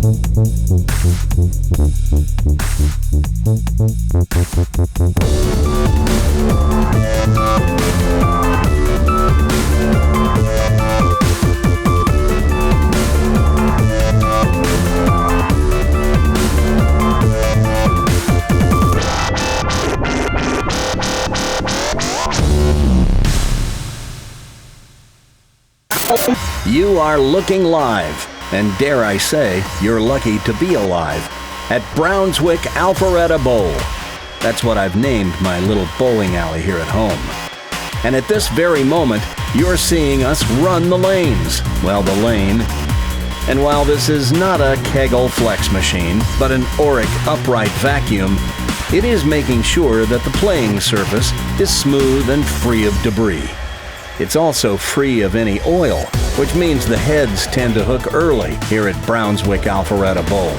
You are looking live, and dare I say, you're lucky to be alive, at Brownswick Alpharetta Bowl. That's what I've named my little bowling alley here at home. And at this very moment, you're seeing us run the lanes. Well, the lane. And while this is not a Kegel flex machine, but an Auric upright vacuum, it is making sure that the playing surface is smooth and free of debris. It's also free of any oil, which means the heads tend to hook early here at Brownswick Alpharetta Bowl.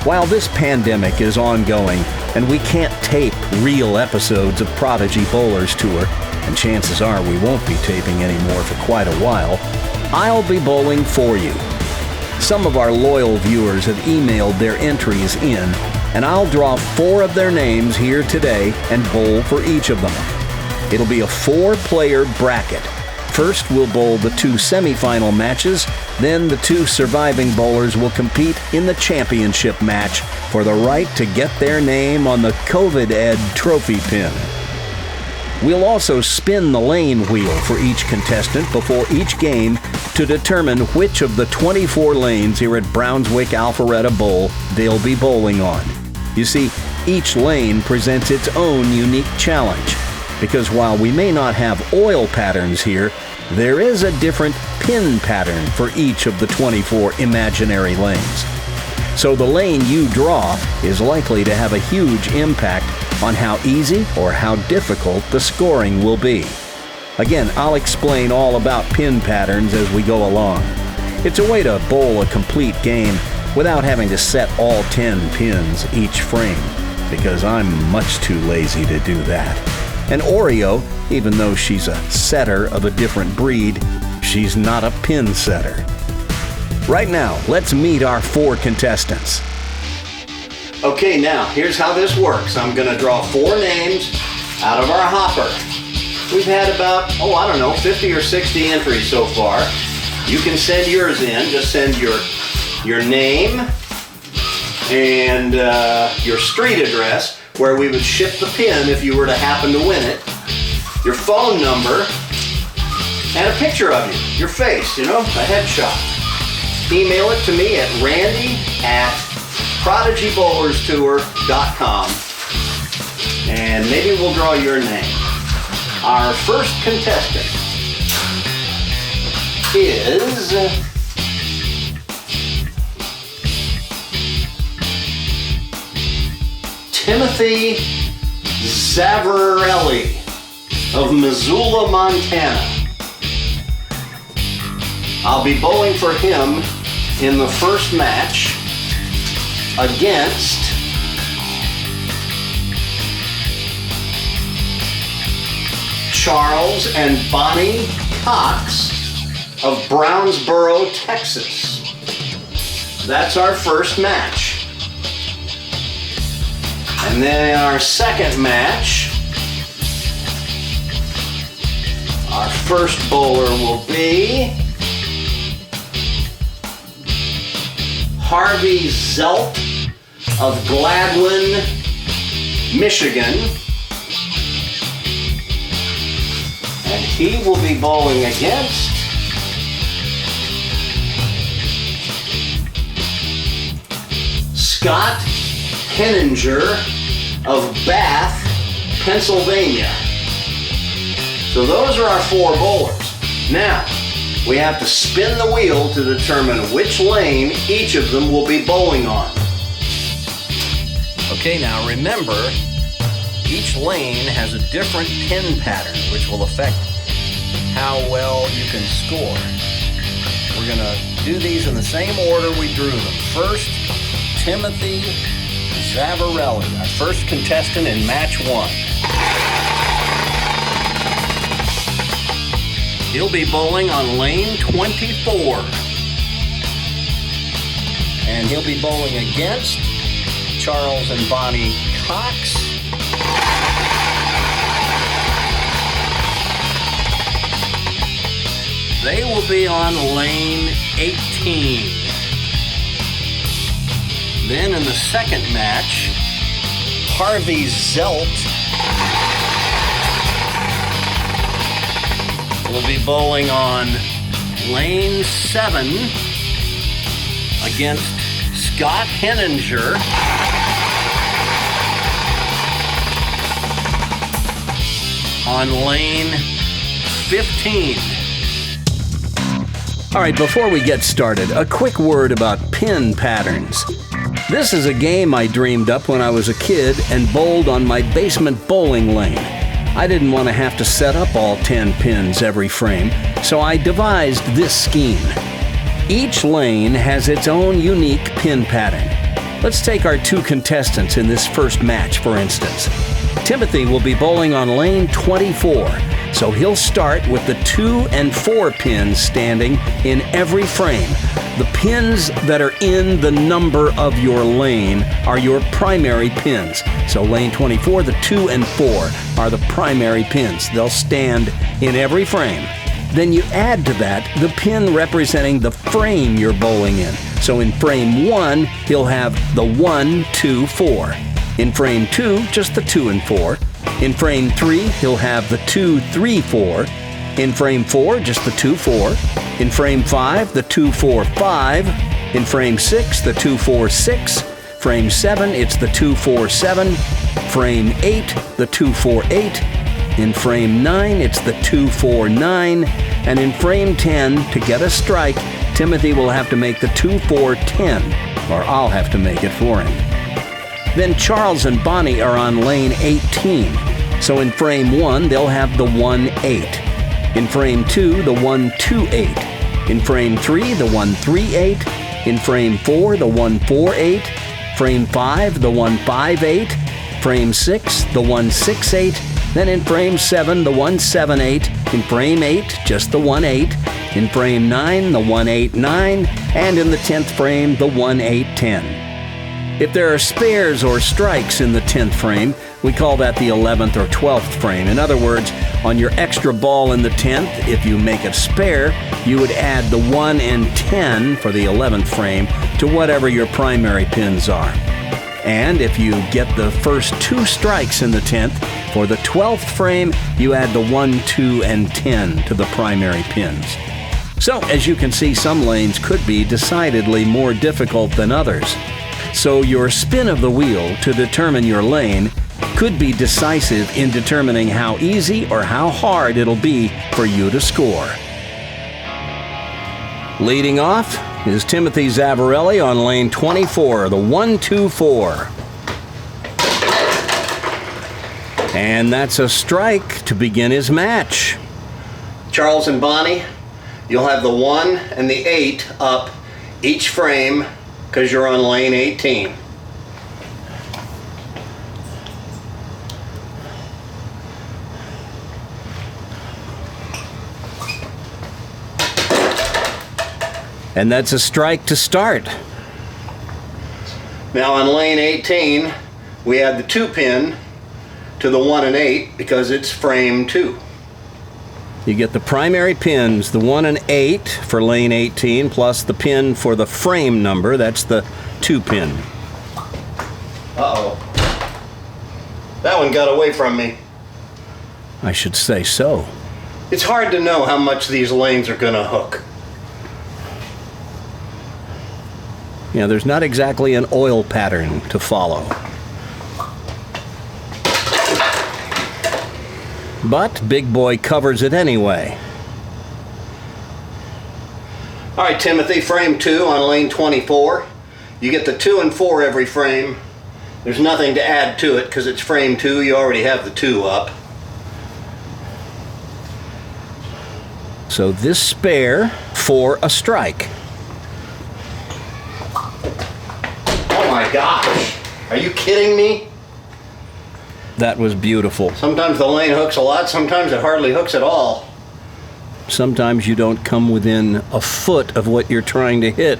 While this pandemic is ongoing and we can't tape real episodes of Prodigy Bowlers Tour, and chances are we won't be taping anymore for quite a while, I'll be bowling for you. Some of our loyal viewers have emailed their entries in, and I'll draw 4 of their names here today and bowl for each of them. It'll be a 4-player bracket. First, we'll bowl the 2 semifinal matches, then the 2 surviving bowlers will compete in the championship match for the right to get their name on the COVID-Ed trophy pin. We'll also spin the lane wheel for each contestant before each game to determine which of the 24 lanes here at Brownswick Alpharetta Bowl they'll be bowling on. You see, each lane presents its own unique challenge, because while we may not have oil patterns here, there is a different pin pattern for each of the 24 imaginary lanes. So the lane you draw is likely to have a huge impact on how easy or how difficult the scoring will be. Again, I'll explain all about pin patterns as we go along. It's a way to bowl a complete game without having to set all 10 pins each frame, because I'm much too lazy to do that. And Oreo, even though she's a setter of a different breed, she's not a pin setter. Right now, let's meet our 4 contestants. Okay, now, here's how this works. I'm gonna draw 4 names out of our hopper. We've had about, 50 or 60 entries so far. You can send yours in. Just send your name and your street address, where we would ship the pin if you were to happen to win it, your phone number, and a picture of you, your face, a headshot. Email it to me at randy@prodigybowlerstour.com, and maybe we'll draw your name. Our first contestant is Timothy Zavarelli of Missoula, Montana. I'll be bowling for him in the first match against Charles and Bonnie Cox of Brownsboro, Texas. That's our first match. And then our second match, our first bowler will be Harvey Zelt of Gladwin, Michigan. And he will be bowling against Scott Henninger of Bath, Pennsylvania. So those are our 4 bowlers. Now, we have to spin the wheel to determine which lane each of them will be bowling on. Okay, now remember, each lane has a different pin pattern, which will affect how well you can score. We're gonna do these in the same order we drew them. First, Timothy Zavarelli, our first contestant in match 1. He'll be bowling on lane 24. And he'll be bowling against Charles and Bonnie Cox. They will be on lane 18. Then in the second match, Harvey Zelt will be bowling on lane 7 against Scott Henninger. On lane 15. All right, before we get started, a quick word about pin patterns. This is a game I dreamed up when I was a kid and bowled on my basement bowling lane. I didn't want to have to set up all 10 pins every frame, so I devised this scheme. Each lane has its own unique pin pattern. Let's take our 2 contestants in this first match, for instance. Timothy will be bowling on lane 24, so he'll start with the 2 and 4 pins standing in every frame. The pins that are in the number of your lane are your primary pins. So lane 24, the 2 and 4 are the primary pins. They'll stand in every frame. Then you add to that the pin representing the frame you're bowling in. So in frame 1, he'll have the 1, 2, 4. In frame 2, just the 2 and 4. In frame 3, he'll have the 2, 3, 4. In frame 4, just the 2, 4. In frame 5, the 2, 4, 5. In frame 6, the 2, 4, 6. Frame 7, it's the 2, 4, 7. Frame 8, the 2, 4, 8. In frame 9, it's the 2, 4, 9. And in frame 10, to get a strike, Timothy will have to make the 2, 4, 10, or I'll have to make it for him. Then Charles and Bonnie are on lane 18. So in frame 1, they'll have the 1, 8. In frame 2, the 1, 2, 8. In frame 3, the 1, 3, 8. In frame 4, the 1, 4, 8. Frame 5, the 1, 5, 8. Frame 6, the 1, 6, 8. Then in frame 7, the 1, 7, 8. In frame 8, just the 1, 8. In frame 9, the 1, 8, 9. And in the 10th frame, the 1, 8, 10. If there are spares or strikes in the 10th frame, we call that the 11th or 12th frame. In other words, on your extra ball in the 10th, if you make a spare, you would add the 1 and 10 for the 11th frame to whatever your primary pins are. And if you get the first 2 strikes in the 10th, for the 12th frame, you add the 1, 2, and 10 to the primary pins. So, as you can see, some lanes could be decidedly more difficult than others. So your spin of the wheel to determine your lane could be decisive in determining how easy or how hard it'll be for you to score. Leading off is Timothy Zavarelli on lane 24, the 1, 2, 4. And that's a strike to begin his match. Charles and Bonnie, you'll have the 1 and the 8 up each frame because you're on lane 18. And that's a strike to start. Now on lane 18, we add the 2 pin to the 1 and 8 because it's frame 2. You get the primary pins, the 1 and 8 for lane 18, plus the pin for the frame number, that's the 2 pin. Uh-oh. That one got away from me. I should say so. It's hard to know how much these lanes are going to hook. Yeah, there's not exactly an oil pattern to follow. But Big Boy covers it anyway. All right, Timothy, frame 2 on lane 24. You get the 2 and 4 every frame. There's nothing to add to it because it's frame 2. You already have the 2 up. So this spare for a strike. Oh my gosh, are you kidding me? That was beautiful. Sometimes the lane hooks a lot, sometimes it hardly hooks at all. Sometimes you don't come within a foot of what you're trying to hit.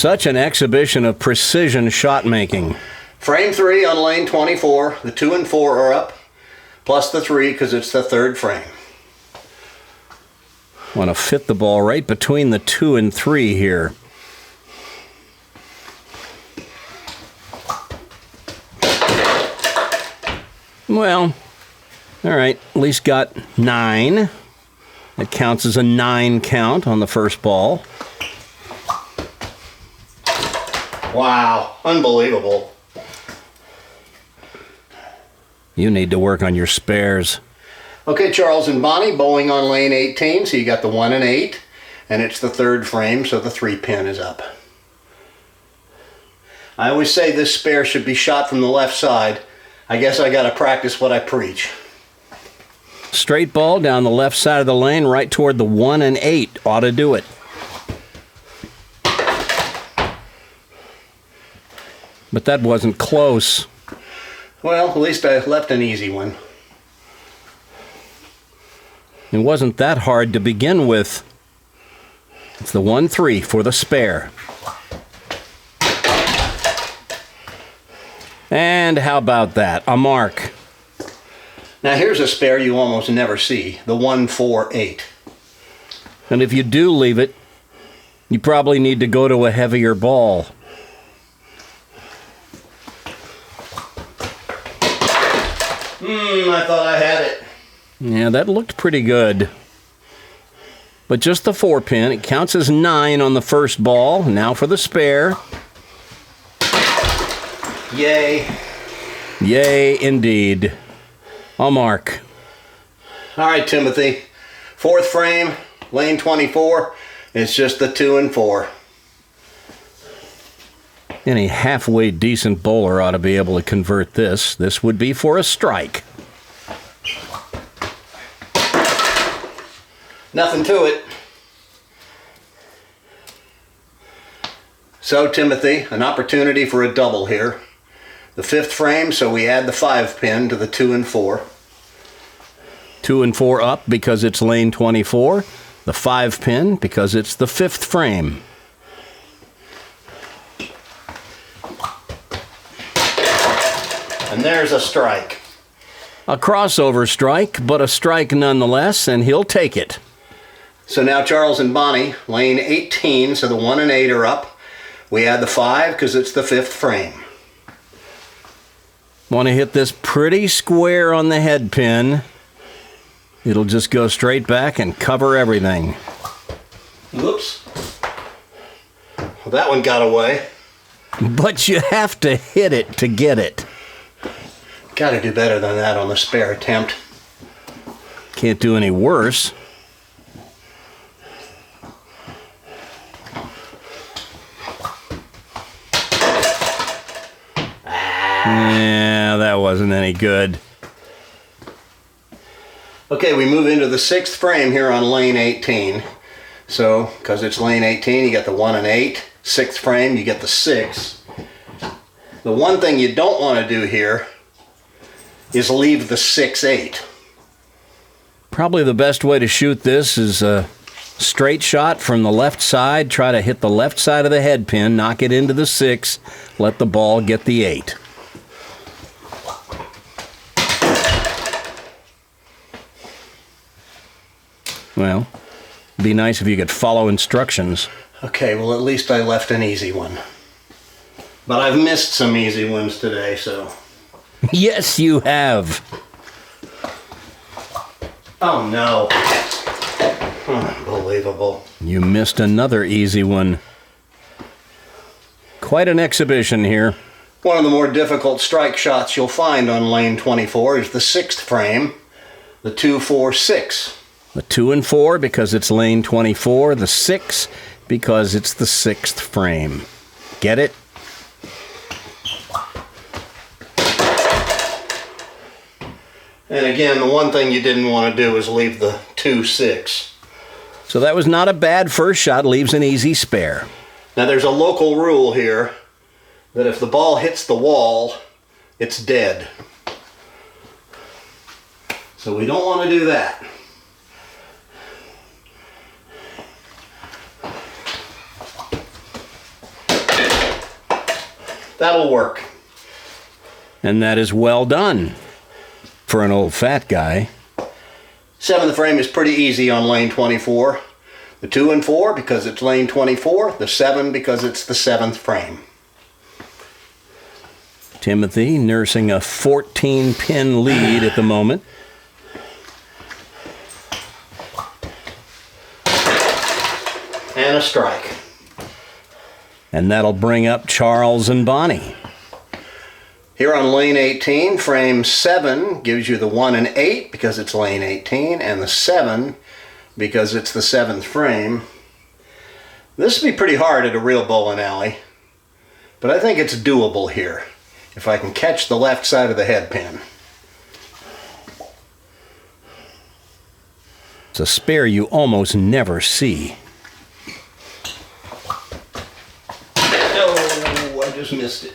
Such an exhibition of precision shot making. Frame 3 on lane 24. The 2 and 4 are up, plus the 3 because it's the third frame. Want to fit the ball right between the 2 and 3 here. Well, all right, at least got 9. That counts as a 9 count on the first ball. Wow, unbelievable. You need to work on your spares. Okay, Charles and Bonnie, bowling on lane 18, so you got the 1 and 8, and it's the third frame, so the 3 pin is up. I always say this spare should be shot from the left side. I guess I gotta practice what I preach. Straight ball down the left side of the lane, right toward the 1 and 8. Ought to do it. But that wasn't close. Well, at least I left an easy one. It wasn't that hard to begin with. It's the 1-3 for the spare. And how about that? A mark. Now here's a spare you almost never see, the 1-4-8. And if you do leave it, you probably need to go to a heavier ball. I thought I had it. Yeah, that looked pretty good. But just the 4 pin. It counts as 9 on the first ball. Now for the spare. Yay. Yay, indeed. A mark. All right, Timothy. Fourth frame, lane 24. It's just the 2 and 4. Any halfway decent bowler ought to be able to convert this. This would be for a strike. Nothing to it. So, Timothy, an opportunity for a double here. The 5th frame, so we add the 5 pin to the 2 and 4. 2 and 4 up because it's lane 24. The 5 pin because it's the 5th frame. And there's a strike. A crossover strike, but a strike nonetheless, and he'll take it. So now Charles and Bonnie, lane 18, so the 1 and 8 are up. We add the 5 because it's the 5th frame. Want to hit this pretty square on the head pin. It'll just go straight back and cover everything. Whoops. Well, that one got away. But you have to hit it to get it. Got to do better than that on the spare attempt. Can't do any worse. Yeah, that wasn't any good. Okay, we move into the 6th frame here on lane 18. So, because it's lane 18, you got the 1 and 8. 6th frame, you get the 6. The one thing you don't want to do here is leave the 6-8. Probably the best way to shoot this is a straight shot from the left side. Try to hit the left side of the head pin, knock it into the 6, let the ball get the 8. Well, it'd be nice if you could follow instructions. Okay, well at least I left an easy one. But I've missed some easy ones today, so... Yes, you have. Oh no. Unbelievable. You missed another easy one. Quite an exhibition here. One of the more difficult strike shots you'll find on lane 24 is the 6th frame, the 2-4-6. The 2 and 4 because it's lane 24. The 6 because it's the 6th frame. Get it? And again, the one thing you didn't want to do is leave the 2-6. So that was not a bad first shot. Leaves an easy spare. Now there's a local rule here that if the ball hits the wall, it's dead. So we don't want to do that. That'll work. And that is well done for an old fat guy. 7th frame is pretty easy on lane 24. The 2 and 4 because it's lane 24. The 7 because it's the 7th frame. Timothy nursing a 14-pin lead at the moment. And a strike. And that'll bring up Charles and Bonnie. Here on lane 18, frame 7 gives you the 1 and 8 because it's lane 18, and the 7 because it's the 7th frame. This would be pretty hard at a real bowling alley, but I think it's doable here if I can catch the left side of the head pin. It's a spare you almost never see. Oh, I just missed it.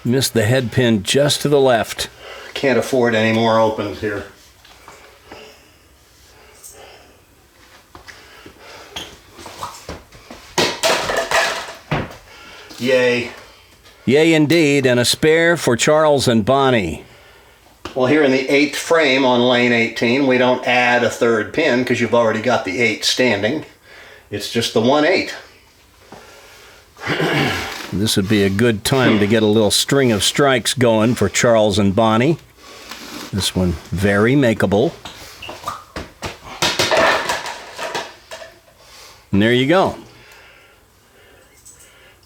Missed the head pin just to the left. Can't afford any more opens here. Yay. Yay indeed, and a spare for Charles and Bonnie. Well, here in the 8th frame on lane 18, we don't add a 3rd pin because you've already got the 8 standing. It's just the 1-8. This would be a good time to get a little string of strikes going for Charles and Bonnie. This one very makeable. And there you go.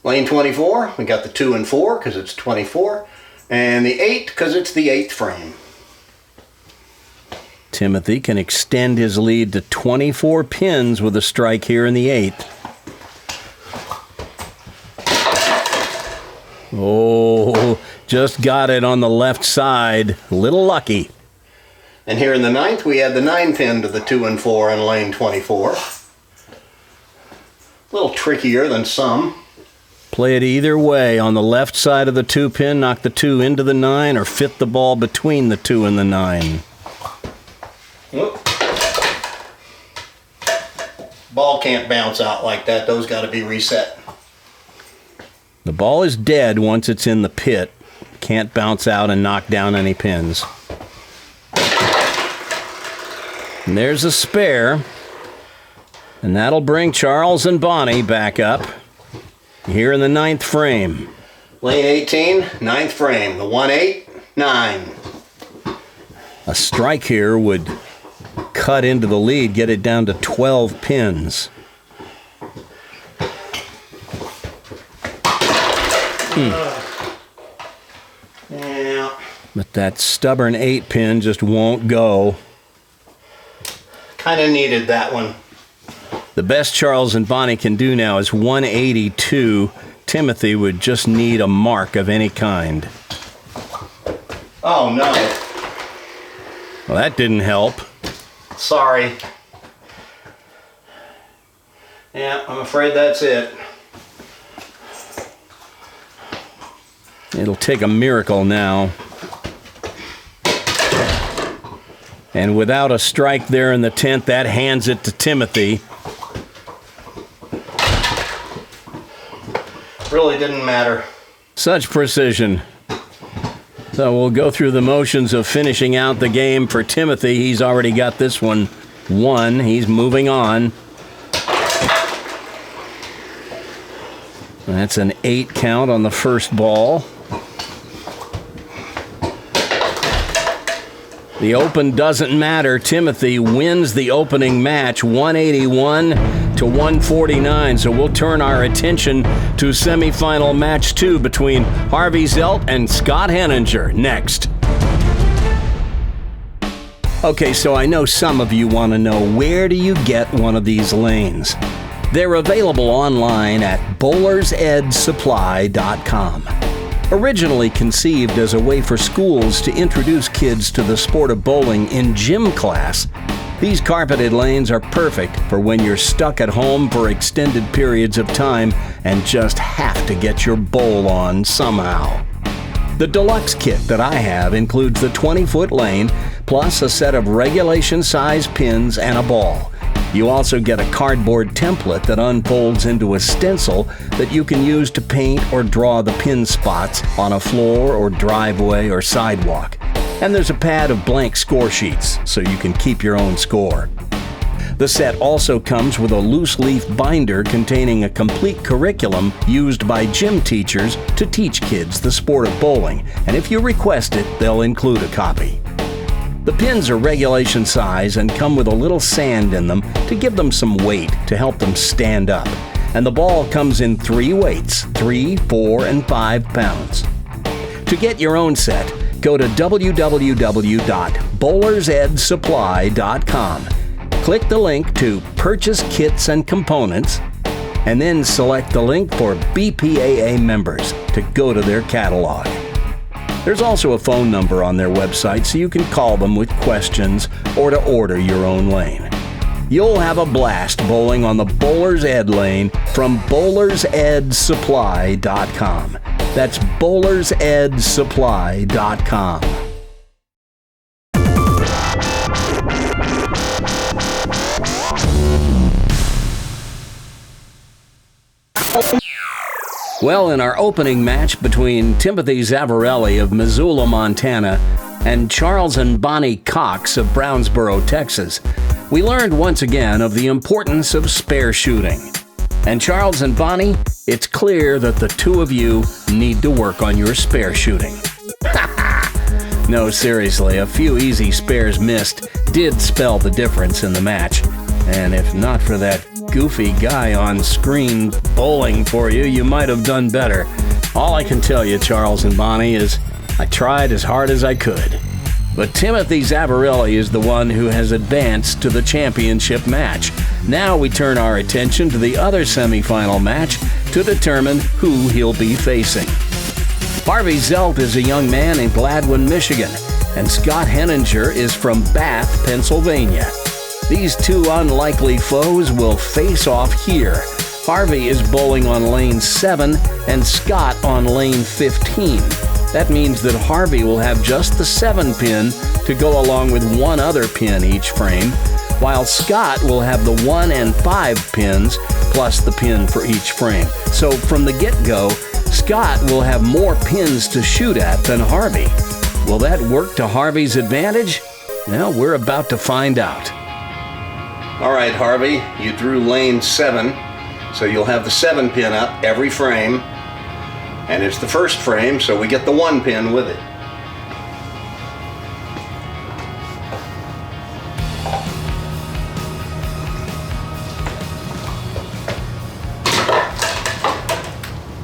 Lane 24, we got the 2 and 4 because it's 24, and the 8 because it's the 8th frame. Timothy can extend his lead to 24 pins with a strike here in the 8th. Oh, just got it on the left side. A little lucky. And here in the 9th, we add the 9 pin to the 2 and 4 on lane 24. A little trickier than some. Play it either way. On the left side of the 2 pin, knock the 2 into the 9 or fit the ball between the 2 and the 9. Whoop. Ball can't bounce out like that. Those got to be reset. The ball is dead once it's in the pit. Can't bounce out and knock down any pins. And there's a spare. And that'll bring Charles and Bonnie back up here in the 9th frame. Lane 18, 9th frame. The 1-8, 9. A strike here would cut into the lead, get it down to 12 pins. Yeah. But that stubborn 8 pin just won't go. Kind of needed that one. The best Charles and Bonnie can do now is 182. Timothy would just need a mark of any kind. Oh, no. Well, that didn't help. Sorry. Yeah, I'm afraid that's it. It'll take a miracle now. And without a strike there in the 10th, that hands it to Timothy. Really didn't matter. Such precision. So we'll go through the motions of finishing out the game for Timothy. He's already got this one won. He's moving on. That's an 8 count on the first ball. The open doesn't matter. Timothy wins the opening match 181 to 149. So we'll turn our attention to semifinal match 2 between Harvey Zelt and Scott Henninger next. Okay, so I know some of you want to know, where do you get one of these lanes? They're available online at bowlersedsupply.com. Originally conceived as a way for schools to introduce kids to the sport of bowling in gym class, these carpeted lanes are perfect for when you're stuck at home for extended periods of time and just have to get your bowl on somehow. The Deluxe Kit that I have includes the 20-foot lane plus a set of regulation size pins and a ball. You also get a cardboard template that unfolds into a stencil that you can use to paint or draw the pin spots on a floor or driveway or sidewalk. And there's a pad of blank score sheets so you can keep your own score. The set also comes with a loose leaf binder containing a complete curriculum used by gym teachers to teach kids the sport of bowling, and if you request it, they'll include a copy. The pins are regulation size and come with a little sand in them to give them some weight to help them stand up. And the ball comes in 3 weights, 3, 4, and 5 pounds. To get your own set, go to www.bowlersedsupply.com. Click the link to Purchase Kits and Components, and then select the link for BPAA members to go to their catalog. There's also a phone number on their website so you can call them with questions or to order your own lane. You'll have a blast bowling on the Bowler's Ed lane from bowlersedsupply.com. That's bowlersedsupply.com. Well, in our opening match between Timothy Zavarelli of Missoula, Montana, and Charles and Bonnie Cox of Brownsboro, Texas, we learned once again of the importance of spare shooting. And Charles and Bonnie, it's clear that the two of you need to work on your spare shooting. No, seriously, a few easy spares missed did spell the difference in the match. And if not for that goofy guy on screen bowling for you, you might have done better. All I can tell you, Charles and Bonnie, is I tried as hard as I could. But Timothy Zavarelli is the one who has advanced to the championship match. Now we turn our attention to the other semifinal match to determine who he'll be facing. Harvey Zelt is a young man in Gladwin, Michigan, and Scott Henninger is from Bath, Pennsylvania. These two unlikely foes will face off here. Harvey is bowling on lane 7 and Scott on lane 15. That means that Harvey will have just the 7 pin to go along with one other pin each frame, while Scott will have the 1 and 5 pins plus the pin for each frame. So from the get-go, Scott will have more pins to shoot at than Harvey. Will that work to Harvey's advantage? Well, we're about to find out. All right, Harvey, you drew lane 7, so you'll have the 7 pin up every frame, and it's the first frame, so we get the 1 pin with it.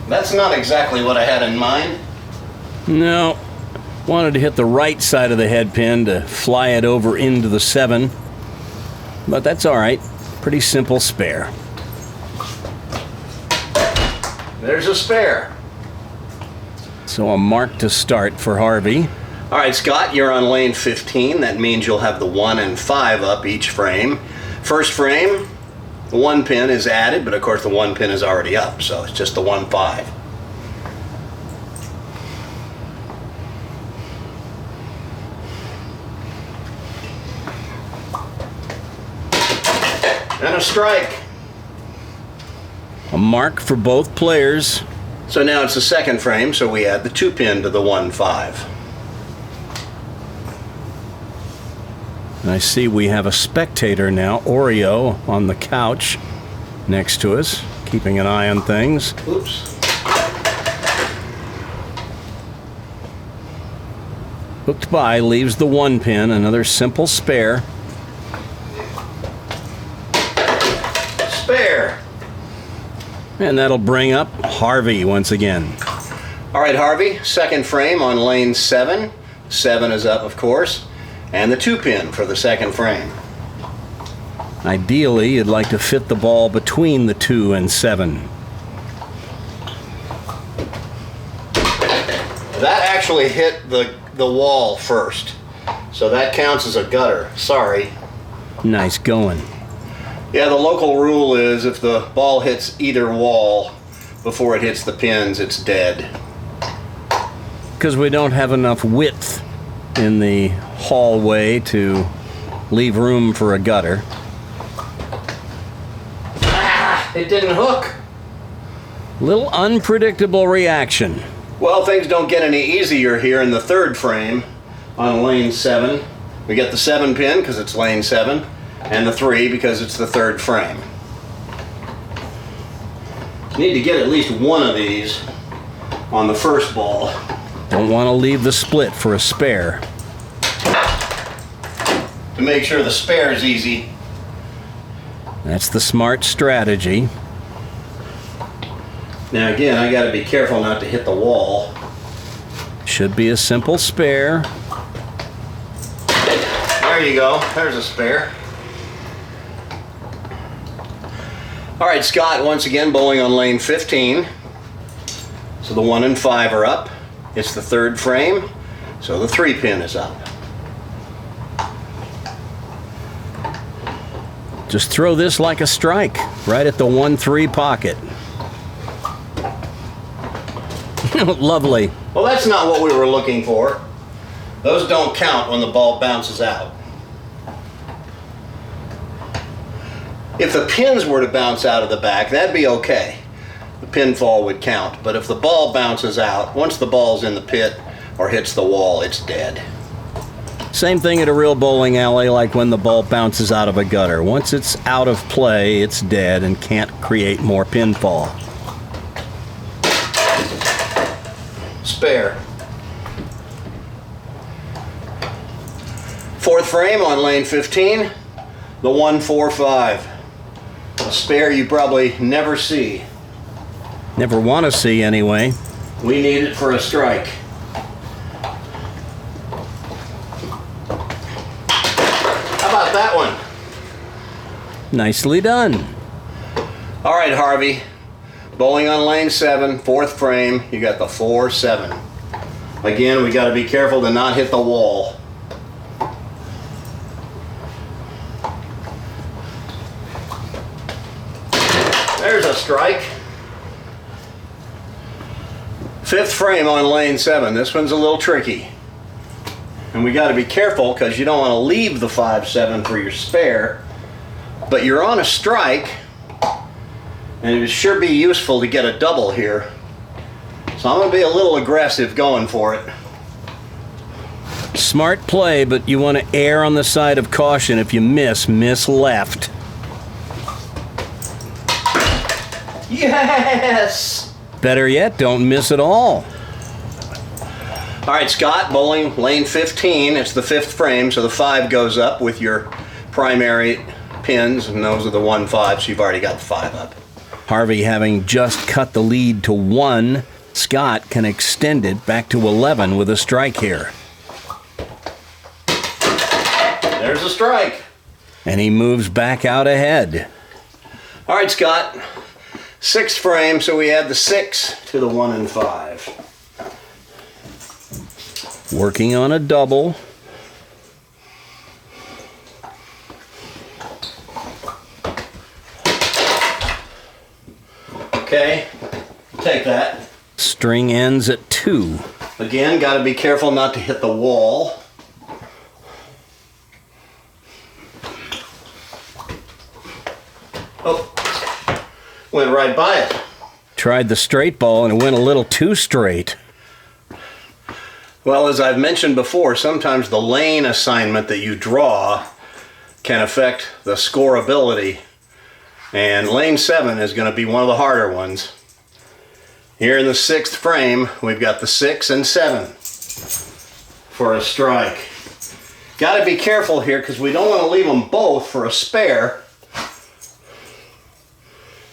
That's not exactly what I had in mind. No, wanted to hit the right side of the head pin to fly it over into the 7. But that's all right. Pretty simple spare. There's a spare. So a mark to start for Harvey. All right, Scott, you're on lane 15. That means you'll have the 1 and 5 up each frame. First frame, the 1 pin is added, but of course the 1 pin is already up, so it's just the 1, 5. And a strike. A mark for both players. So now it's the second frame, so we add the 2 pin to the 1, 5. And I see we have a spectator now, Oreo, on the couch next to us, keeping an eye on things. Oops. Hooked by leaves the 1 pin, another simple spare. Spare. And that'll bring up Harvey once again. All right, Harvey, second frame on lane 7. 7 is up, of course, and the 2 pin for the second frame. Ideally, you'd like to fit the ball between the 2 and 7. That actually hit the wall first, so that counts as a gutter. Sorry. Nice going. Yeah, the local rule is if the ball hits either wall before it hits the pins, it's dead. Because we don't have enough width in the hallway to leave room for a gutter. It didn't hook. Little unpredictable reaction. Well, things don't get any easier here in the third frame on lane 7. We get the 7 pin because it's lane 7, and the 3 because it's the third frame. You need to get at least one of these on the first ball. Don't want to leave the split for a spare. To make sure the spare is easy. That's the smart strategy. Now again, I got to be careful not to hit the wall. Should be a simple spare. There you go. There's a spare. All right, Scott, once again bowling on lane 15. So the 1 and 5 are up. It's the third frame, so the 3 pin is up. Just throw this like a strike, right at the 1-3 pocket. Lovely. Well, that's not what we were looking for. Those don't count when the ball bounces out. If the pins were to bounce out of the back, that'd be okay. The pinfall would count. But if the ball bounces out, once the ball's in the pit or hits the wall, it's dead. Same thing at a real bowling alley, like when the ball bounces out of a gutter. Once it's out of play, it's dead and can't create more pinfall. Spare. Fourth frame on lane 15, the 1-4-5. A spare you probably never see. Never want to see anyway. We need it for a strike. How about that one? Nicely done. All right, Harvey. Bowling on lane 7, fourth frame. You got the 4-7. Again, we got to be careful to not hit the wall. There's a strike. Fifth frame on lane 7. This one's a little tricky. And we got to be careful because you don't want to leave the 5-7 for your spare. But you're on a strike, and it would sure be useful to get a double here. So I'm going to be a little aggressive going for it. Smart play, but you want to err on the side of caution. If you miss left. Yes! Better yet, don't miss at all. All right, Scott, bowling lane 15. It's the fifth frame, so the 5 goes up with your primary pins, and those are the 1-5, so you've already got the 5 up. Harvey having just cut the lead to 1, Scott can extend it back to 11 with a strike here. There's a strike. And he moves back out ahead. All right, Scott. Sixth frame, so we add the 6 to the 1 and 5. Working on a double. Okay, take that. String ends at 2. Again, got to be careful not to hit the wall. Oh, went right by it. Tried the straight ball and it went a little too straight. Well, as I've mentioned before, sometimes the lane assignment that you draw can affect the scoreability. And lane 7 is going to be one of the harder ones. Here in the 6th frame, we've got the 6 and 7 for a strike. Got to be careful here because we don't want to leave them both for a spare.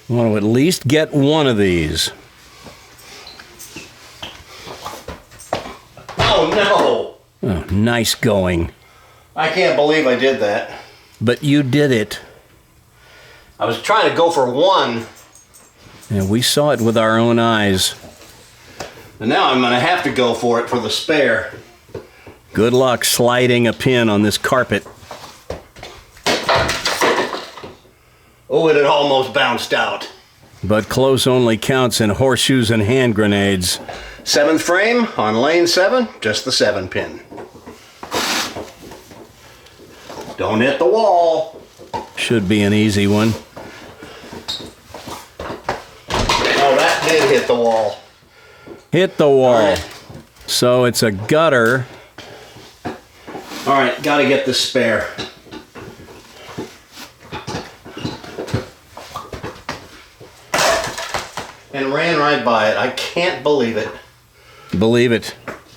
Want to at least get one of these. Oh no! Oh, nice going. I can't believe I did that. But you did it. I was trying to go for 1. And we saw it with our own eyes. And now I'm going to have to go for it for the spare. Good luck sliding a pin on this carpet. Oh, it had almost bounced out. But close only counts in horseshoes and hand grenades. 7th frame on lane 7, just the 7 pin. Don't hit the wall. Should be an easy one. wall. Hit the wall. All right. So it's a gutter. All right, got to get the spare. And ran right by it. I can't believe it. Believe it.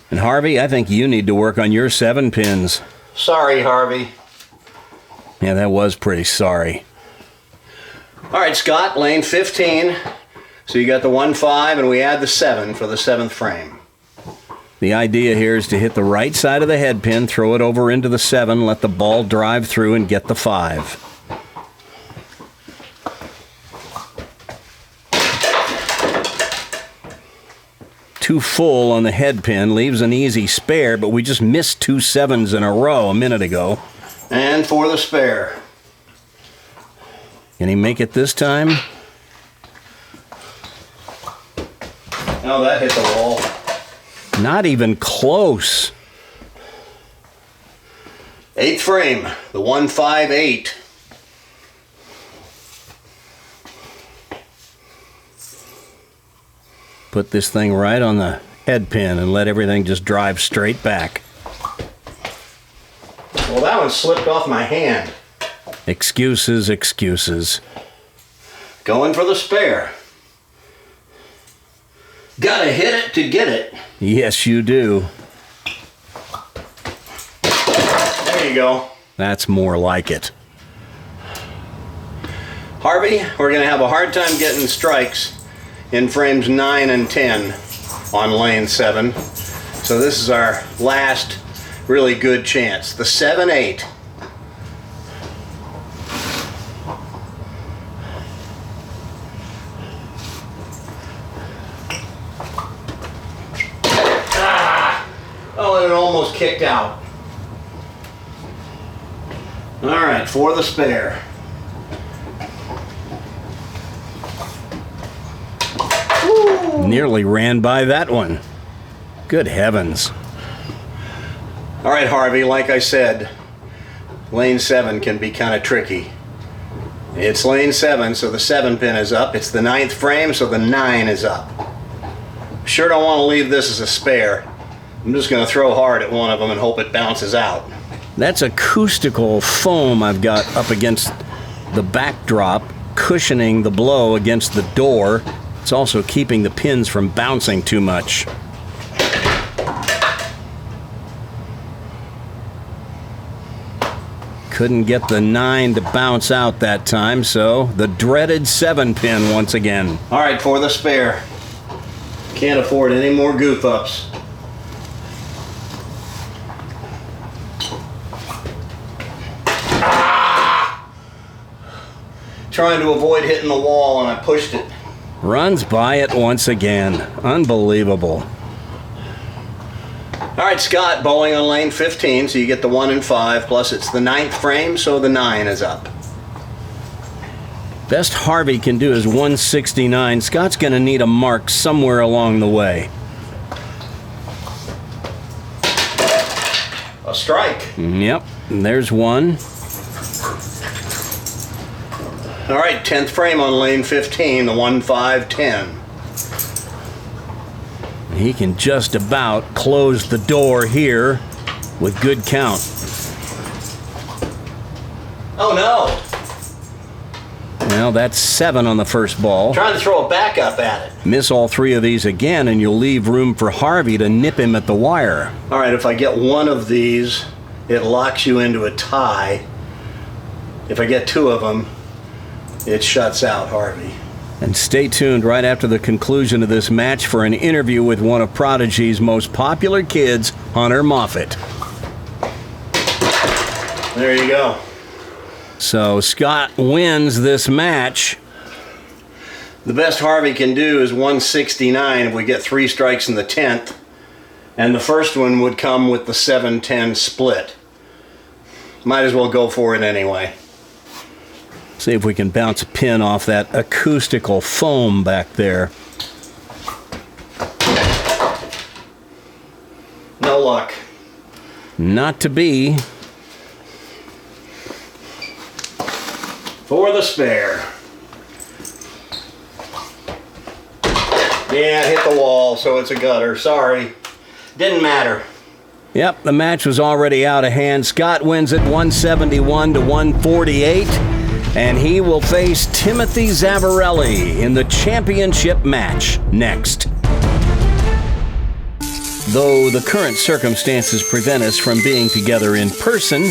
And Harvey, I think you need to work on your 7 pins. Sorry, Harvey. Yeah, that was pretty sorry. All right, Scott, lane 15. So you got the 1-5, and we add the 7 for the 7th frame. The idea here is to hit the right side of the head pin, throw it over into the 7, let the ball drive through and get the 5. Too full on the head pin, leaves an easy spare, but we just missed 2 7s in a row a minute ago. And for the spare. Can he make it this time? Oh, that hit the wall. Not even close. 8th frame, the 1-5-8. Put this thing right on the head pin and let everything just drive straight back. Well, that one slipped off my hand. Excuses, excuses. Going for the spare. Gotta hit it to get it. Yes, you do. There you go. That's more like it. Harvey, we're gonna have a hard time getting strikes in frames 9 and 10 on lane 7. So this is our last really good chance. The 7-8. Oh, and it almost kicked out. All right, for the spare. Nearly ran by that one. Good heavens. All right, Harvey, like I said, lane 7 can be kind of tricky. It's lane 7, so the 7 pin is up. It's the 9th frame, so the 9 is up. Sure don't want to leave this as a spare. I'm just going to throw hard at one of them and hope it bounces out. That's acoustical foam I've got up against the backdrop, cushioning the blow against the door. It's also keeping the pins from bouncing too much. Couldn't get the 9 to bounce out that time, so the dreaded 7 pin once again. All right, for the spare. Can't afford any more goof ups. Trying to avoid hitting the wall, and I pushed it. Runs by it once again. Unbelievable. All right, Scott, bowling on lane 15, so you get the 1 and 5, plus it's the 9th frame, so the 9 is up. Best Harvey can do is 169. Scott's going to need a mark somewhere along the way. A strike. Yep, and there's one. All right, 10th frame on lane 15, the 1-5-10. He can just about close the door here with good count. Oh no! Well, that's 7 on the first ball. Trying to throw a backup at it. Miss all 3 of these again, and you'll leave room for Harvey to nip him at the wire. All right, if I get one of these, it locks you into a tie. If I get 2 of them, it shuts out Harvey. And stay tuned right after the conclusion of this match for an interview with one of Prodigy's most popular kids, Hunter Moffett. There you go. So Scott wins this match. The best Harvey can do is 169 if we get 3 strikes in the 10th. And the first one would come with the 7-10 split. Might as well go for it anyway. See if we can bounce a pin off that acoustical foam back there. No luck. Not to be. For the spare. Yeah, it hit the wall, so it's a gutter. Sorry. Didn't matter. Yep, the match was already out of hand. Scott wins it 171 to 148, and he will face Timothy Zavarelli in the championship match next. Though the current circumstances prevent us from being together in person,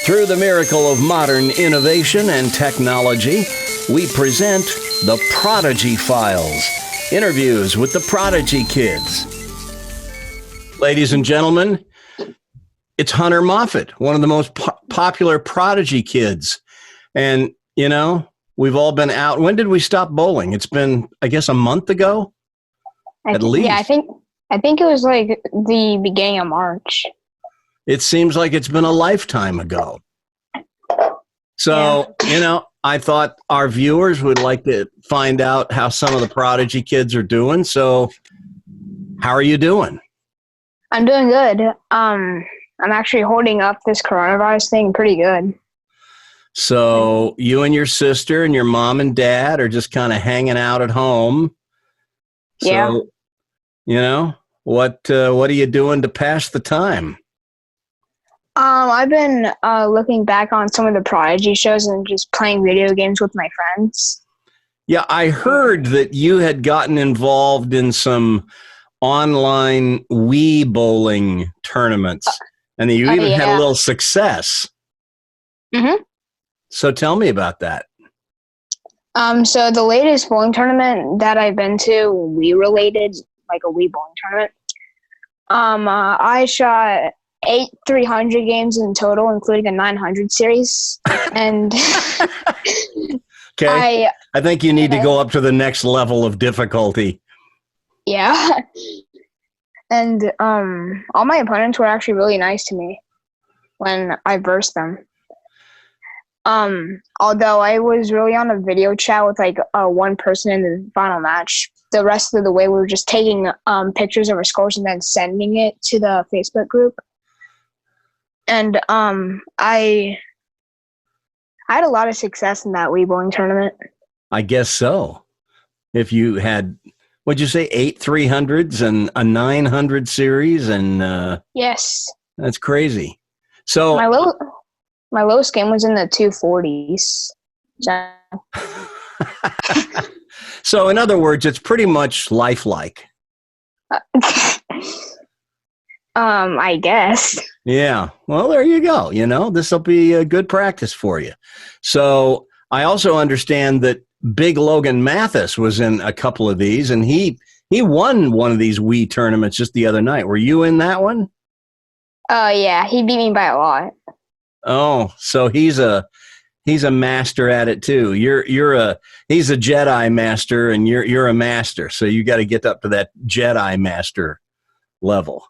through the miracle of modern innovation and technology, we present the Prodigy Files, interviews with the Prodigy Kids. Ladies and gentlemen, it's Hunter Moffett, one of the most popular Prodigy kids. And, you know, we've all been out. When did we stop bowling? It's been, I guess, a month ago? At least. Yeah, I think it was like the beginning of March. It seems like it's been a lifetime ago. So, you know, I thought our viewers would like to find out how some of the Prodigy kids are doing. So, how are you doing? I'm doing good. I'm actually holding up this coronavirus thing pretty good. So you and your sister and your mom and dad are just kind of hanging out at home. So, yeah. You know, what are you doing to pass the time? I've been looking back on some of the Prodigy shows and just playing video games with my friends. Yeah, I heard that you had gotten involved in some online Wii bowling tournaments. And that you even had a little success. Mm-hmm. So tell me about that. So the latest bowling tournament that I've been to, Wii related, like a Wii bowling tournament. I shot 8 300 games in total, including a 900 series. And okay, I think you need to go up to the next level of difficulty. Yeah. And all my opponents were actually really nice to me when I versed them. Although I was really on a video chat with like one person in the final match, the rest of the way we were just taking pictures of our scores and then sending it to the Facebook group. And I had a lot of success in that Wii bowling tournament. I guess so. If you had, what'd you say, 8 300s and a 900 series, and yes, that's crazy. So my lowest game was in the 240s. So in other words, it's pretty much lifelike. I guess. Yeah. Well, there you go. You know, this will be a good practice for you. So I also understand that Big Logan Mathis was in a couple of these, and he won one of these Wii tournaments just the other night. Were you in that one? Yeah, he beat me by a lot. Oh, so he's a master at it too. He's a Jedi master, and you're a master. So you got to get up to that Jedi master level.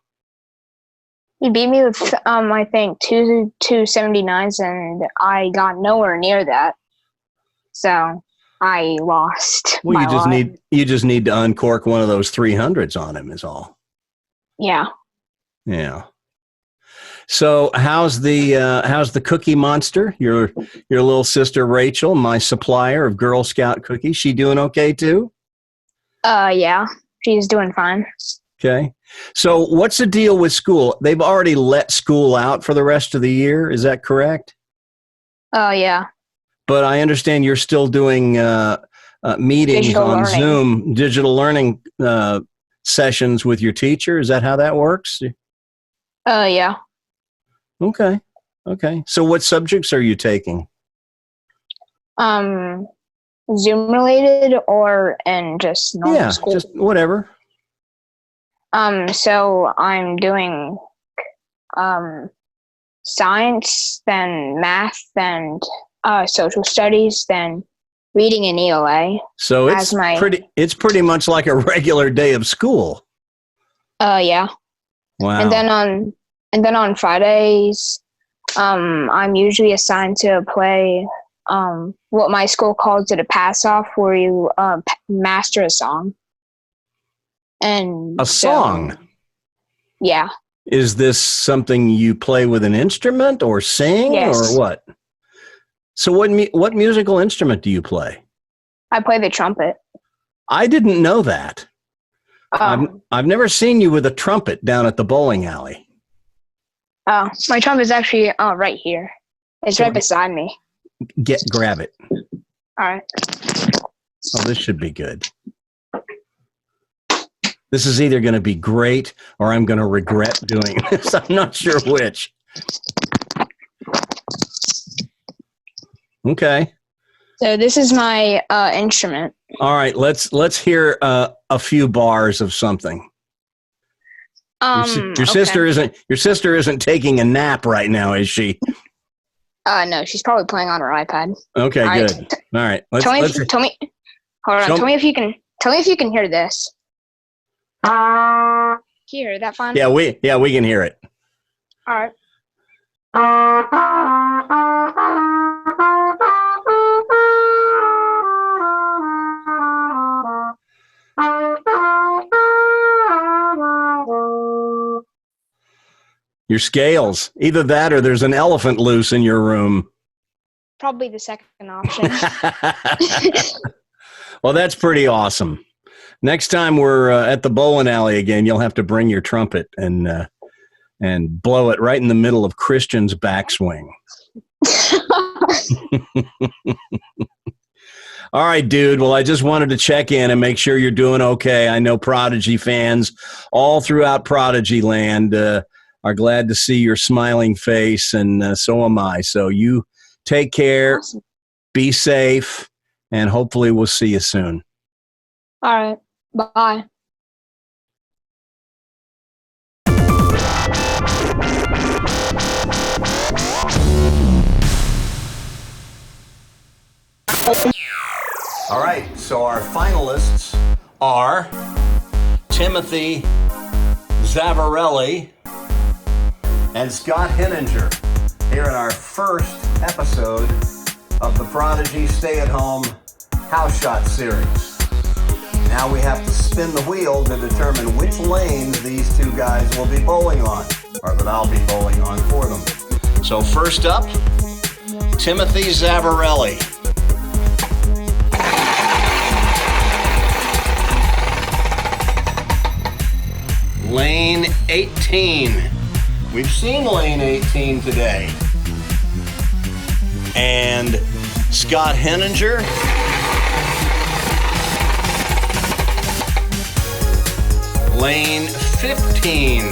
He beat me with I think 279s, and I got nowhere near that. So I lost. Well, you just need to uncork one of those 300s on him is all. Yeah. Yeah. So how's the Cookie Monster? Your little sister Rachel, my supplier of Girl Scout cookies. She doing okay too? Yeah, she's doing fine. Okay. So what's the deal with school? They've already let school out for the rest of the year. Is that correct? Yeah. But I understand you're still doing meetings digital on learning. Zoom, digital learning sessions with your teacher. Is that how that works? Yeah. Okay. So what subjects are you taking? Zoom related or in just normal school? Just whatever. So I'm doing science, then math, then social studies, then reading and ELA. So it's pretty much like a regular day of school. Yeah. Wow. And then on Fridays, I'm usually assigned to play what my school calls it a pass off, where you master a song. And a song? Yeah. Is this something you play with an instrument or sing? Yes. Or what? So what musical instrument do you play? I play the trumpet. I didn't know that. I've never seen you with a trumpet down at the bowling alley. Oh, my trumpet is actually right here. It's right beside me. Grab it. All right. Oh, this should be good. This is either going to be great or I'm going to regret doing this. I'm not sure which. Okay. So this is my instrument. All right, let's hear a few bars of something. Your sister isn't taking a nap right now, is she? No, she's probably playing on her iPad. Okay, all good. Right. All right. Tell me. Hold on. Tell me if you can hear this. Can you hear that fine? Yeah, we can hear it. All right. Your scales. Either that or there's an elephant loose in your room. Probably the second option. Well, that's pretty awesome. Next time we're at the bowling alley again, you'll have to bring your trumpet and blow it right in the middle of Christian's backswing. All right, dude. Well, I just wanted to check in and make sure you're doing okay. I know Prodigy fans all throughout Prodigy land are glad to see your smiling face, and so am I. So you take care, Awesome. Be safe, and hopefully we'll see you soon. All right. Bye. All right, so our finalists are Timothy Zavarelli and Scott Henninger here in our first episode of the Prodigy Stay-at-Home House Shot series. Now we have to spin the wheel to determine which lanes these two guys will be bowling on, or that I'll be bowling on for them. So first up, Timothy Zavarelli. Lane 18. We've seen lane 18 today. And Scott Henninger. Lane 15.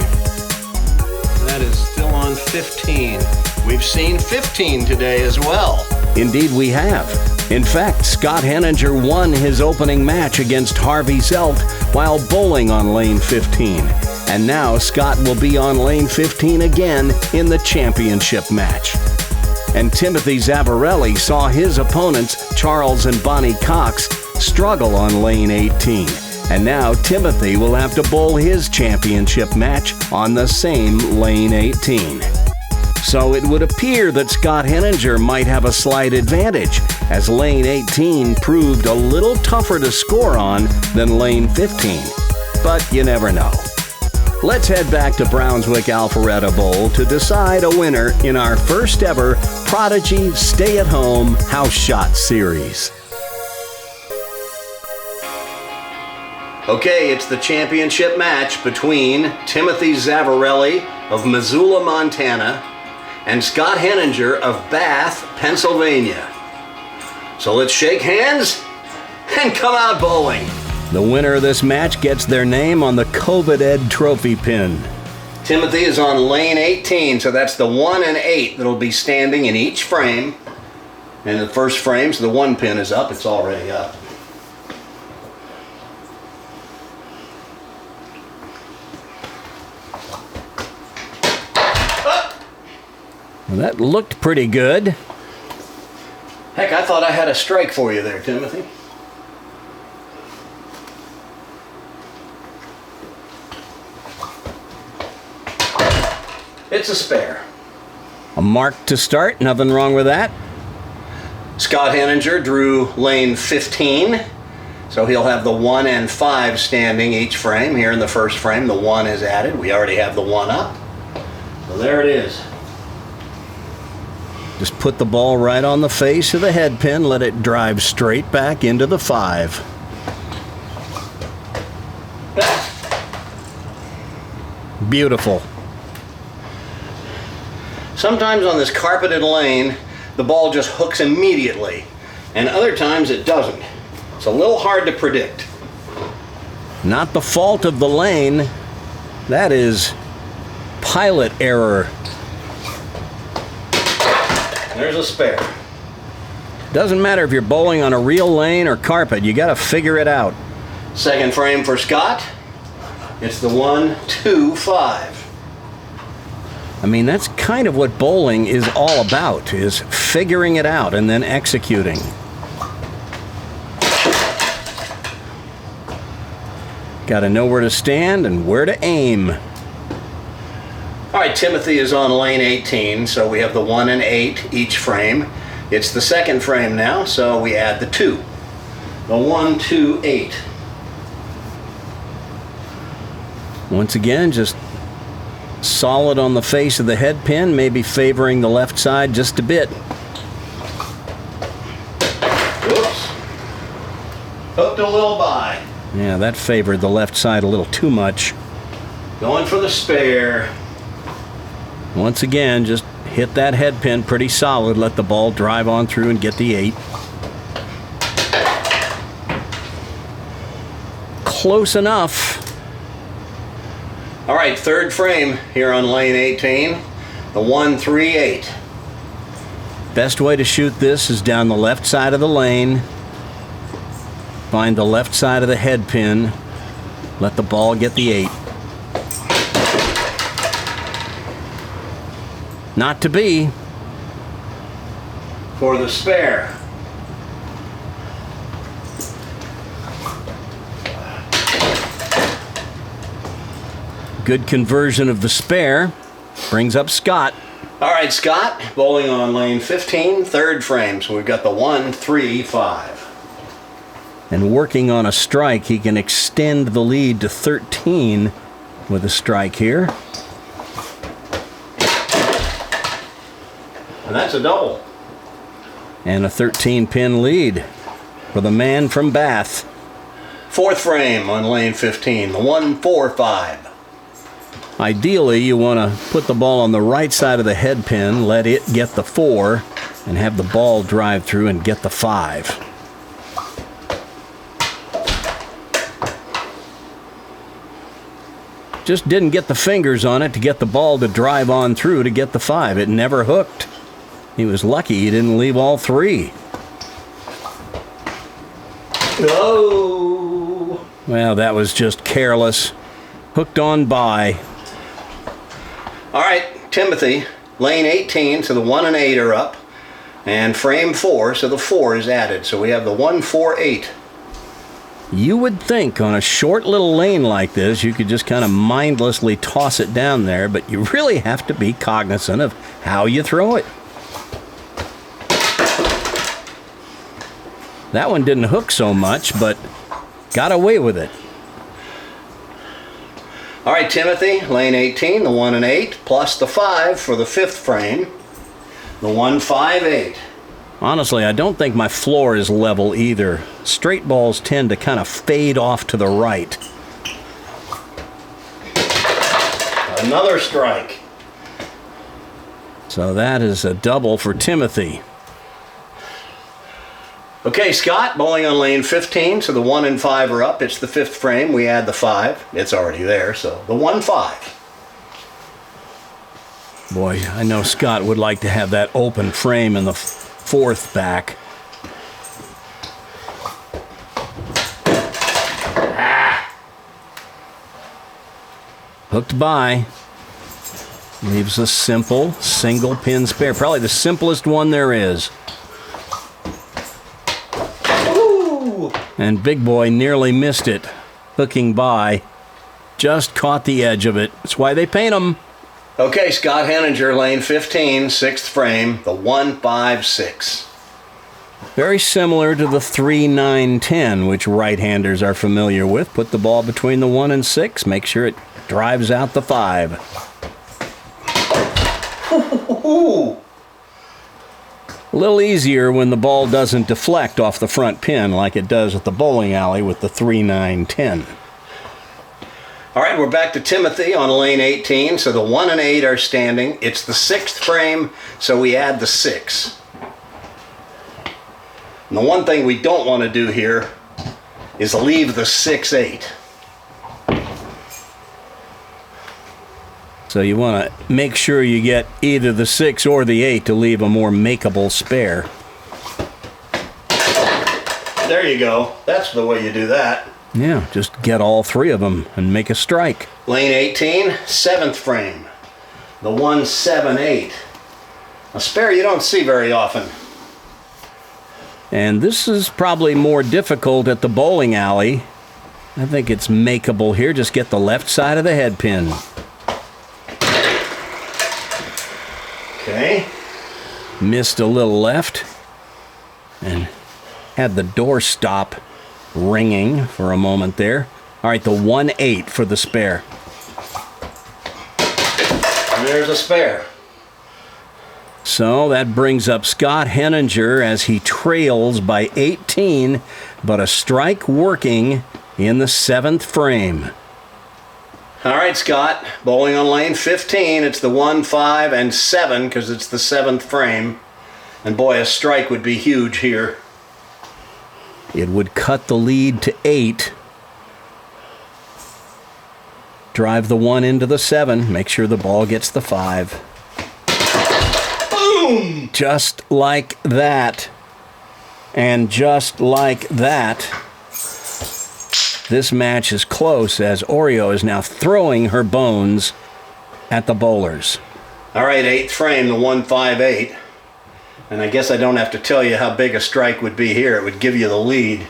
That is still on 15. We've seen 15 today as well. Indeed, we have. In fact, Scott Henninger won his opening match against Harvey Zelt while bowling on lane 15. And now Scott will be on lane 15 again in the championship match. And Timothy Zavarelli saw his opponents, Charles and Bonnie Cox, struggle on lane 18. And now Timothy will have to bowl his championship match on the same lane 18. So it would appear that Scott Henninger might have a slight advantage, as lane 18 proved a little tougher to score on than lane 15. But you never know. Let's head back to Brownswick Alpharetta Bowl to decide a winner in our first ever Prodigy Stay-at-Home House Shot series. Okay, it's the championship match between Timothy Zavarelli of Missoula, Montana, and Scott Henninger of Bath, Pennsylvania. So let's shake hands and come out bowling. The winner of this match gets their name on the COVID Ed trophy pin. Timothy is on lane 18, so that's the 1 and 8 that'll be standing in each frame. And the first frame, so the 1 pin is up. It's already up. Well, that looked pretty good. Heck, I thought I had a strike for you there, Timothy. It's a spare. A mark to start, nothing wrong with that. Scott Henninger drew lane 15, so he'll have the 1 and 5 standing each frame. Here in the first frame, the 1 is added. We already have the 1 up. So there it is. Just put the ball right on the face of the head pin, let it drive straight back into the 5. Beautiful. Sometimes on this carpeted lane, the ball just hooks immediately, and other times it doesn't. It's a little hard to predict. Not the fault of the lane. That is pilot error. There's a spare. Doesn't matter if you're bowling on a real lane or carpet, you gotta figure it out. Second frame for Scott. It's the 1, 2, 5. I mean, that's kind of what bowling is all about, is figuring it out and then executing. Gotta know where to stand and where to aim. All right, Timothy is on lane 18, so we have the 1 and 8 each frame. It's the second frame now, so we add the 2. The 1, 2, 8. Once again, just solid on the face of the head pin, maybe favoring the left side just a bit. Whoops. Hooked a little by. Yeah, that favored the left side a little too much. Going for the spare. Once again, just hit that head pin pretty solid, let the ball drive on through and get the 8. Close enough. All right, third frame here on lane 18. The 1, 3, 8. Best way to shoot this is down the left side of the lane. Find the left side of the head pin. Let the ball get the 8. Not to be. For the spare. Good conversion of the spare. Brings up Scott. All right, Scott, bowling on lane 15, third frame. So we've got the 1, 3, 5. And working on a strike, he can extend the lead to 13 with a strike here. And that's a double. And a 13-pin lead for the man from Bath. Fourth frame on lane 15, the 1, 4, 5. Ideally, you want to put the ball on the right side of the head pin, let it get the 4, and have the ball drive through and get the 5. Just didn't get the fingers on it to get the ball to drive on through to get the 5. It never hooked. He was lucky he didn't leave all 3. Oh! Well, that was just careless. Hooked on by. All right, Timothy, lane 18, so the 1 and 8 are up. And frame 4, so the 4 is added. So we have the 1, 4, 8. You would think on a short little lane like this, you could just kind of mindlessly toss it down there, but you really have to be cognizant of how you throw it. That one didn't hook so much, but got away with it. All right, Timothy, lane 18, the 1 and 8, plus the 5 for the fifth frame. The 1, 5, 8. Honestly, I don't think my floor is level either. Straight balls tend to kind of fade off to the right. Another strike. So that is a double for Timothy. Okay, Scott, bowling on lane 15, so the 1 and 5 are up. It's the fifth frame. We add the 5. It's already there, so the 1, 5. Boy, I know Scott would like to have that open frame in the fourth back. Hooked by. Leaves a simple single pin spare. Probably the simplest one there is. Ooh. And Big Boy nearly missed it. Hooking by. Just caught the edge of it. That's why they paint them. Okay, Scott Henninger, lane 15, sixth frame, the 1, 5, 6. Very similar to the 3, 9, 10, which right-handers are familiar with. Put the ball between the 1 and 6. Make sure it drives out the 5. Ooh. A little easier when the ball doesn't deflect off the front pin like it does at the bowling alley with the 3, 9, 10. All All right, we're back to Timothy on lane 18. So the 1 and 8 are standing. It's the 6th frame, so we add the 6. And the one thing we don't want to do here is leave the 6-8. So you want to make sure you get either the 6 or the 8 to leave a more makeable spare. There you go. That's the way you do that. Yeah, just get all 3 of them and make a strike. Lane 18, 7th frame. The 1-7-8. A spare you don't see very often. And this is probably more difficult at the bowling alley. I think it's makeable here. Just get the left side of the head pin. Okay. Missed a little left. And had the door stop ringing for a moment there. All right, the 1-8 for the spare. And there's a spare. So that brings up Scott Henninger as he trails by 18, but a strike working in the 7th frame. All right, Scott, bowling on lane 15. It's the 1, 5, and 7 because it's the 7th frame. And boy, a strike would be huge here. It would cut the lead to 8. Drive the 1 into the 7. Make sure the ball gets the 5. Boom! Just like that. And just like that, this match is close as Oreo is now throwing her bones at the bowlers. All right, 8th frame, the 1-5-8. And I guess I don't have to tell you how big a strike would be here. It would give you the lead.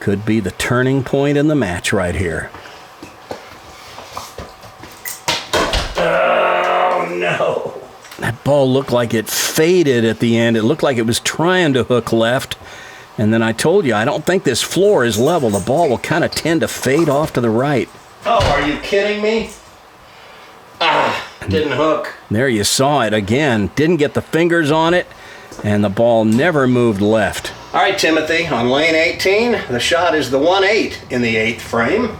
Could be the turning point in the match right here. Oh, no. That ball looked like it faded at the end. It looked like it was trying to hook left. And then I told you, I don't think this floor is level. The ball will kind of tend to fade off to the right. Oh, are you kidding me? Didn't hook. There you saw it again. Didn't get the fingers on it, and the ball never moved left. All right, Timothy, on lane 18, the shot is the 1-8 in the 8th frame.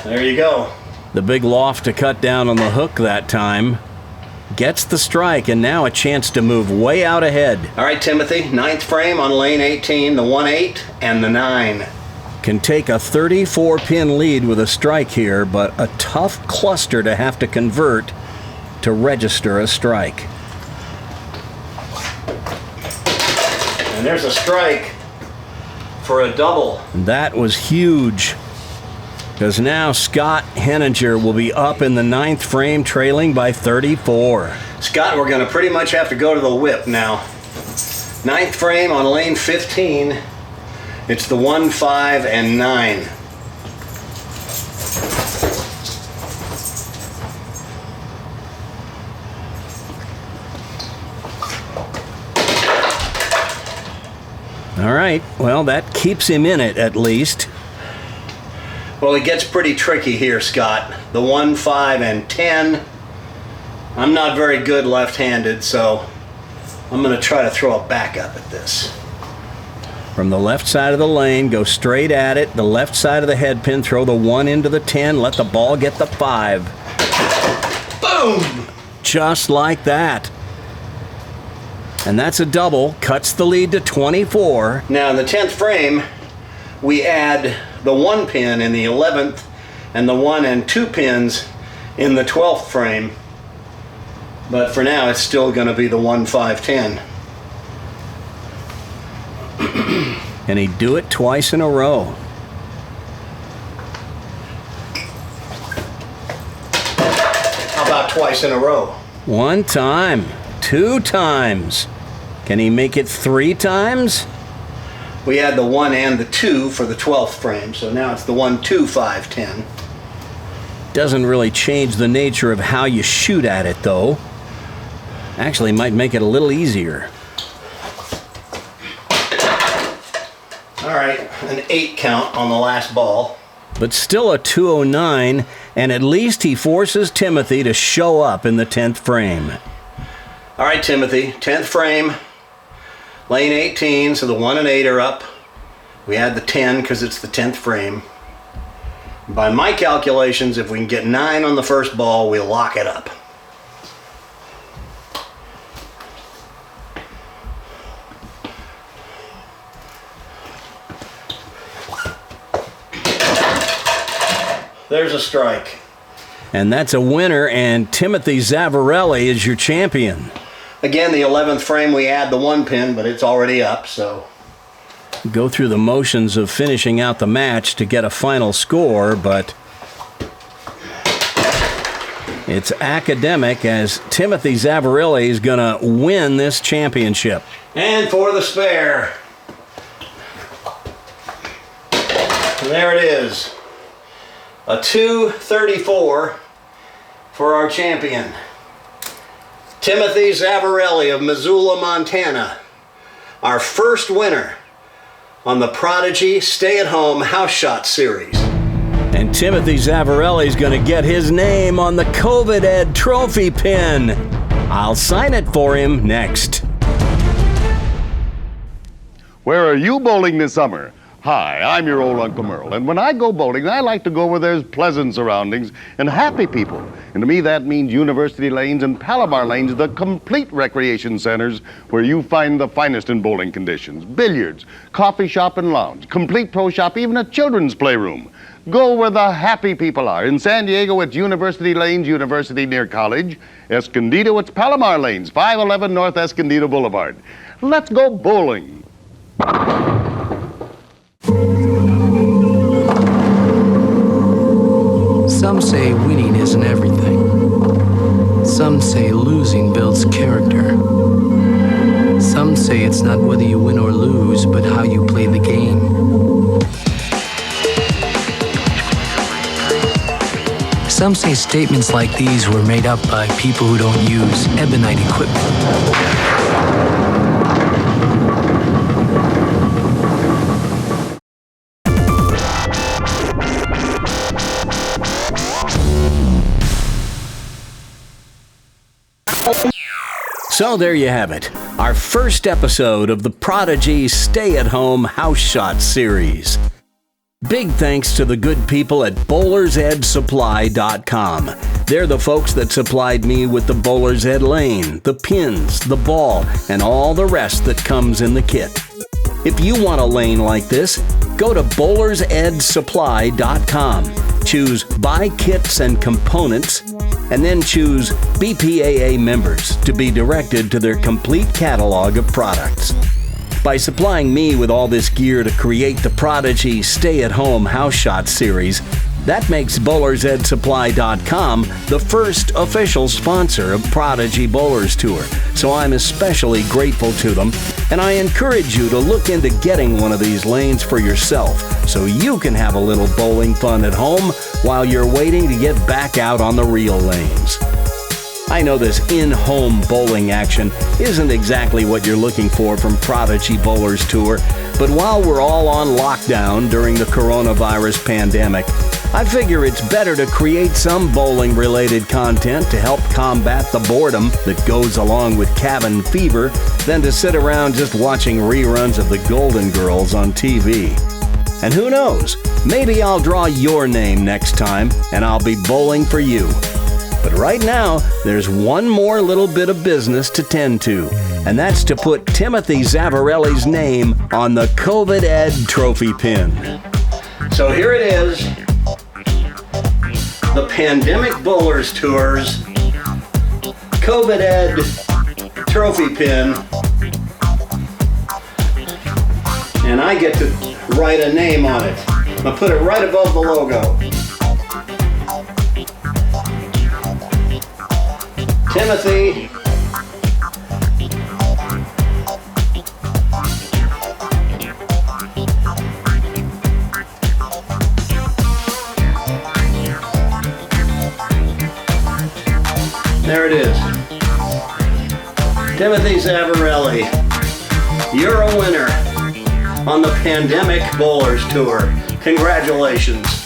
There you go. The big loft to cut down on the hook that time. Gets the strike, and now a chance to move way out ahead. All right, Timothy, 9th frame on lane 18, the 1-8 and the 9. Can take a 34-pin lead with a strike here, but a tough cluster to have to convert to register a strike. And there's a strike for a double. That was huge, because now Scott Henninger will be up in the 9th frame, trailing by 34. Scott, we're going to pretty much have to go to the whip now. 9th frame on lane 15. It's the 1, 5, and 9. All right, well, that keeps him in it at least. Well, it gets pretty tricky here, Scott. The 1, 5, and 10. I'm not very good left-handed, so I'm going to try to throw a backup at this. From the left side of the lane, go straight at it. The left side of the head pin, throw the 1 into the 10, let the ball get the 5. Boom! Just like that. And that's a double, cuts the lead to 24. Now in the 10th frame, we add the 1 pin in the 11th and the 1 and 2 pins in the 12th frame. But for now, it's still going to be the 1, 5, 10. And he'd do it twice in a row. How about twice in a row? 1 time, 2 times. Can he make it 3 times? We had the 1 and the 2 for the 12th frame, so now it's the 1, 2, 5, 10. Doesn't really change the nature of how you shoot at it, though. Actually, might make it a little easier. All right, an 8 count on the last ball. but still a 209, and at least he forces Timothy to show up in the 10th frame. All right, Timothy, 10th frame, lane 18, so the 1 and 8 are up. We add the 10 because it's the 10th frame. By my calculations, if we can get 9 on the first ball, we'll lock it up. There's a strike. And that's a winner, and Timothy Zavarelli is your champion. Again, the 11th frame, we add the 1 pin, but it's already up, so. Go through the motions of finishing out the match to get a final score, but it's academic as Timothy Zavarelli is going to win this championship. And for the spare. There it is. A 234 for our champion, Timothy Zavarelli of Missoula, Montana. Our first winner on the Prodigy Stay-at-Home House Shot Series. And Timothy Zavarelli is going to get his name on the COVID Ed trophy pin. I'll sign it for him next. Where are you bowling this summer? Hi, I'm your old Uncle Merle, and when I go bowling, I like to go where there's pleasant surroundings and happy people. And to me, that means University Lanes and Palomar Lanes, the complete recreation centers where you find the finest in bowling conditions. Billiards, coffee shop and lounge, complete pro shop, even a children's playroom. Go where the happy people are. In San Diego, it's University Lanes, University near College. Escondido, it's Palomar Lanes, 511 North Escondido Boulevard. Let's go bowling. Some say winning isn't everything. Some say losing builds character. Some say it's not whether you win or lose, but how you play the game. Some say statements like these were made up by people who don't use ebonite equipment. So there you have it, our first episode of the Prodigy Stay-at-Home House Shot series. Big thanks to the good people at BowlersEdSupply.com. They're the folks that supplied me with the Bowler's Ed lane, the pins, the ball, and all the rest that comes in the kit. If you want a lane like this, go to BowlersEdSupply.com. Choose Buy Kits and Components, and then choose BPAA members to be directed to their complete catalog of products. By supplying me with all this gear to create the Prodigy Stay-at-Home House Shot series, that makes BowlersEdSupply.com the first official sponsor of Prodigy Bowlers Tour, so I'm especially grateful to them, and I encourage you to look into getting one of these lanes for yourself so you can have a little bowling fun at home while you're waiting to get back out on the real lanes. I know this in-home bowling action isn't exactly what you're looking for from Prodigy Bowlers Tour, but while we're all on lockdown during the coronavirus pandemic, I figure it's better to create some bowling-related content to help combat the boredom that goes along with cabin fever than to sit around just watching reruns of the Golden Girls on TV. And who knows, maybe I'll draw your name next time and I'll be bowling for you. But right now, there's one more little bit of business to tend to, and that's to put Timothy Zavarelli's name on the COVID Ed trophy pin. So here it is, the Pandemic Bowlers Tour's COVID Ed trophy pin, and I get to write a name on it. I'll put it right above the logo. Timothy There it is. Timothy Zavarelli, you're a winner on the Pandemic Bowlers Tour. Congratulations.